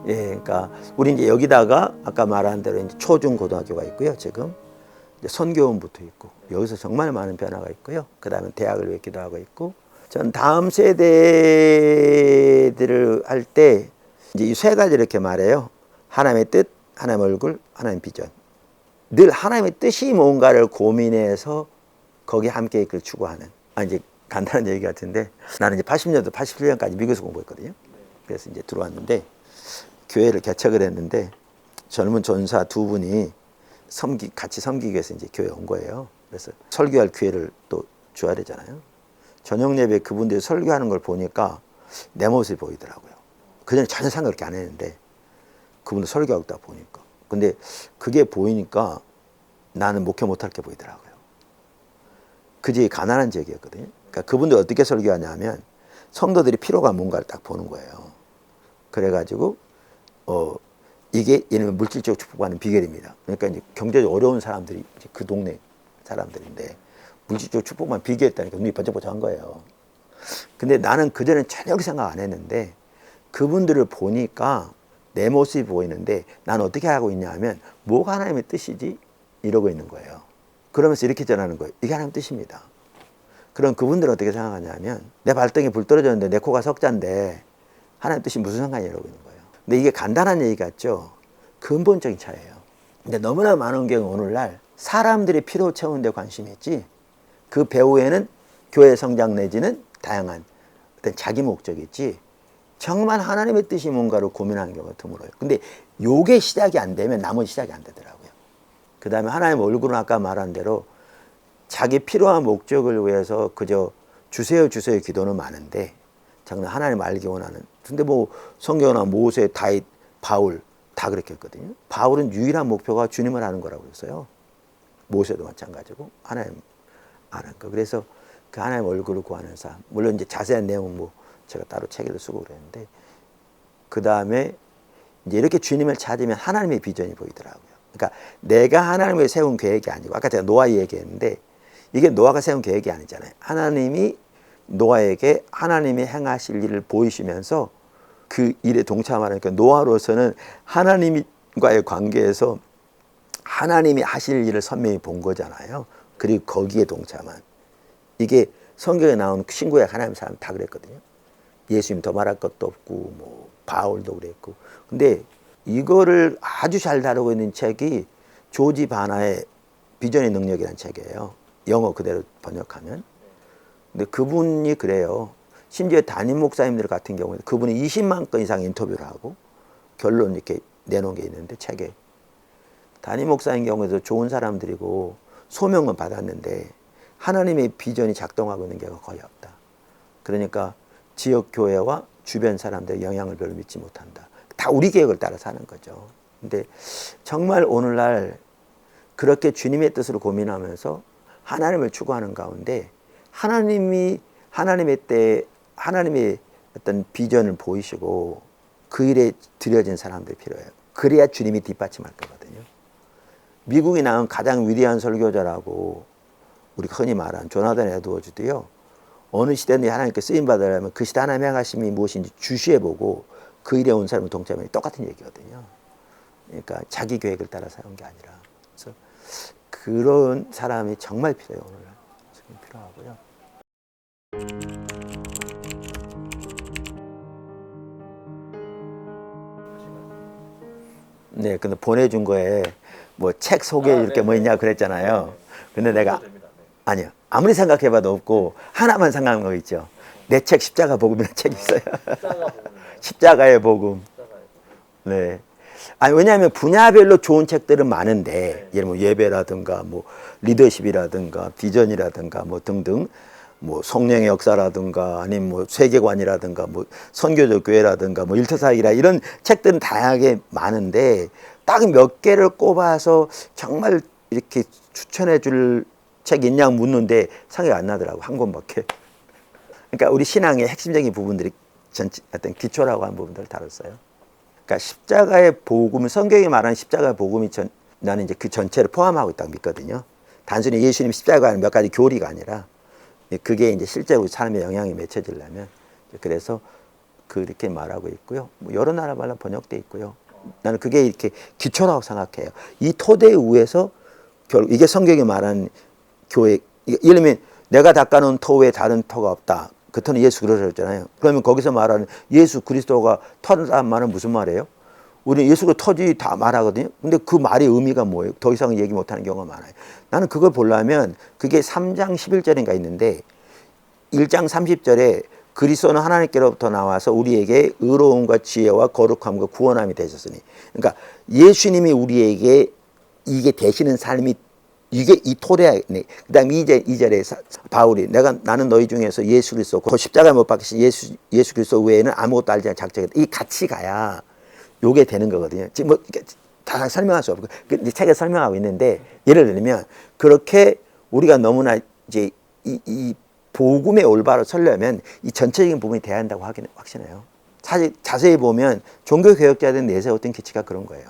예, 그러니까 우리 이제 여기다가 아까 말한 대로 이제 초중 고등학교가 있고요. 지금 이제 선교원부터 있고 여기서 정말 많은 변화가 있고요. 그다음에 대학을 맺기도 하고 있고 전 다음 세대들을 할 때 이제 이 세 가지 이렇게 말해요. 하나님의 뜻, 하나님의 얼굴, 하나님의 비전. 늘 하나님의 뜻이 뭔가를 고민해서 거기에 함께 있기를 추구하는. 이제 간단한 얘기 같은데 나는 이제 80년도, 87년까지 미국에서 공부했거든요. 그래서 이제 들어왔는데 교회를 개척을 했는데 젊은 전사 두 분이 같이 섬기기 위해서 이제 교회에 온 거예요. 그래서 설교할 기회를 또 줘야 되잖아요. 저녁 예배 그분들이 설교하는 걸 보니까 내 모습이 보이더라고요. 그전에 전혀 생각 그렇게 안 했는데 그분들 설교하고 딱 보니까. 근데 그게 보이니까 나는 목회 못할 게 보이더라고요. 그 지역이 가난한 지역이었거든요. 그러니까 그분들 어떻게 설교하냐면 성도들이 필요가 뭔가를 딱 보는 거예요. 그래가지고 이게 얘는 물질적 축복받는 비결입니다. 그러니까 이제 경제적으로 어려운 사람들이 이제 그 동네 사람들인데 물질적 축복만 비교했다니까 눈이 번쩍번쩍한 거예요. 근데 나는 그전엔 전혀 생각 안 했는데 그분들을 보니까 내 모습이 보이는데 난 어떻게 하고 있냐 하면 뭐가 하나님의 뜻이지? 이러고 있는 거예요. 그러면서 이렇게 전하는 거예요. 이게 하나님의 뜻입니다. 그럼 그분들은 어떻게 생각하냐면 내 발등에 불 떨어졌는데 내 코가 석자인데 하나님의 뜻이 무슨 상관이야 이러고 있는 거예요. 근데 이게 간단한 얘기 같죠? 근본적인 차이예요. 근데 너무나 많은 경우 오늘날 사람들이 필요 채우는 데 관심이 있지 그 배후에는 교회 성장 내지는 다양한 어떤 자기 목적이 있지 정말 하나님의 뜻이 뭔가를 고민하는 경우가 드물어요. 근데 요게 시작이 안 되면 나머지 시작이 안 되더라고요. 그 다음에 하나님의 얼굴은 아까 말한 대로 자기 필요한 목적을 위해서 그저 주세요 주세요 기도는 많은데 정말 하나님 알기 원하는 근데 뭐 성경이나 모세, 다윗, 바울 다 그렇게 했거든요. 바울은 유일한 목표가 주님을 아는 거라고 했어요. 모세도 마찬가지고 하나님 아는 거. 그래서 그 하나님 얼굴을 구하는 삶. 물론 이제 자세한 내용은 뭐 제가 따로 책에도 쓰고 그랬는데 그 다음에 이제 이렇게 주님을 찾으면 하나님의 비전이 보이더라고요. 그러니까 내가 하나님을 세운 계획이 아니고 아까 제가 노아 얘기했는데 이게 노아가 세운 계획이 아니잖아요. 하나님이 노아에게 하나님이 행하실 일을 보이시면서 그 일에 동참하니까 노아로서는 하나님과의 관계에서 하나님이 하실 일을 선명히 본 거잖아요. 그리고 거기에 동참한 이게 성경에 나온 신구약 하나님 사람 다 그랬거든요. 예수님 더 말할 것도 없고 뭐 바울도 그랬고 근데 이거를 아주 잘 다루고 있는 책이 조지 바나의 비전의 능력이라는 책이에요. 영어 그대로 번역하면. 근데 그분이 그래요. 심지어 담임 목사님들 같은 경우에 그분이 20만 건 이상 인터뷰를 하고 결론 이렇게 내놓은 게 있는데 책에 담임 목사인 경우에도 좋은 사람들이고 소명은 받았는데 하나님의 비전이 작동하고 있는 경우가 거의 없다. 그러니까 지역 교회와 주변 사람들의 영향을 별로 믿지 못한다. 다 우리 계획을 따라 사는 거죠. 근데 정말 오늘날 그렇게 주님의 뜻을 고민하면서 하나님을 추구하는 가운데 하나님의 어떤 비전을 보이시고 그 일에 들여진 사람들이 필요해요. 그래야 주님이 뒷받침할 거거든요. 미국이 낳은 가장 위대한 설교자라고 우리가 흔히 말하는 조나단 에드워즈도요. 어느 시대는 하나님께 쓰임받으려면 그 시대 하나님의 행하심이 무엇인지 주시해보고 그 일에 온 사람을 동참해 똑같은 얘기거든요. 그러니까 자기 계획을 따라 사는 게 아니라 그래서 그런 사람이 정말 필요해요. 오늘날 지금 필요하고요. 네, 근데 보내준 거에 뭐 책 소개 이렇게 뭐 있냐 그랬잖아요. 근데 내가 아니요. 아무리 생각해봐도 없고 하나만 생각한 거 있죠. 내 책 십자가 복음이라는 책이 있어요. 십자가의 복음. 네. 아니 왜냐하면 분야별로 좋은 책들은 많은데 예를 뭐 예배라든가 뭐 리더십이라든가 비전이라든가 뭐 등등 뭐 성령의 역사라든가 아니면 뭐 세계관이라든가 뭐 선교적 교회라든가 뭐 일터사역이라 이런 책들은 다양하게 많은데 딱 몇 개를 꼽아서 정말 이렇게 추천해 줄 책 있냐 묻는데 생각이 안 나더라고. 한 권밖에. 그러니까 우리 신앙의 핵심적인 부분들이 어떤 기초라고 하는 부분들을 다뤘어요. 그러니까 십자가의 복음, 성경이 말하는 십자가의 복음이 나는 이제 그 전체를 포함하고 있다고 믿거든요. 단순히 예수님 십자가의 몇 가지 교리가 아니라 그게 이제 실제로 삶의 영향이 맺혀지려면 그래서 그렇게 말하고 있고요. 뭐 여러 나라 말로 번역돼 있고요. 나는 그게 이렇게 기초라고 생각해요. 이 토대 위에서 결국 이게 성경이 말하는 교회. 예를 들면 내가 닦아놓은 토 외에 다른 토가 없다. 그 터는 예수 그리스도잖아요. 그러면 거기서 말하는 예수 그리스도가 터라는 말은 무슨 말이에요? 우리 예수가 터지 다 말하거든요. 근데 그 말의 의미가 뭐예요? 더 이상 얘기 못하는 경우가 많아요. 나는 그걸 보려면 그게 3장 11절인가 있는데 1장 30절에 그리스도는 하나님께로부터 나와서 우리에게 의로움과 지혜와 거룩함과 구원함이 되셨으니, 그러니까 예수님이 우리에게 이게 되시는 삶이 이게 이 토대네. 그다음에 2절에 바울이 나는 너희 중에서 예수 그리스도 그 십자가에 못 박히신 예수 그리스도 외에는 아무것도 알지 않은 작정이다. 이 같이 가야 요게 되는 거거든요. 지금 뭐 다 설명할 수 없고 그 책에 설명하고 있는데, 예를 들면 그렇게 우리가 너무나 이제 이 복음의 올바로 서려면 이 전체적인 부분이 돼야 한다고 확신해요. 사실 자세히 보면 종교개혁자들이 내세웠던 기치가 그런 거예요.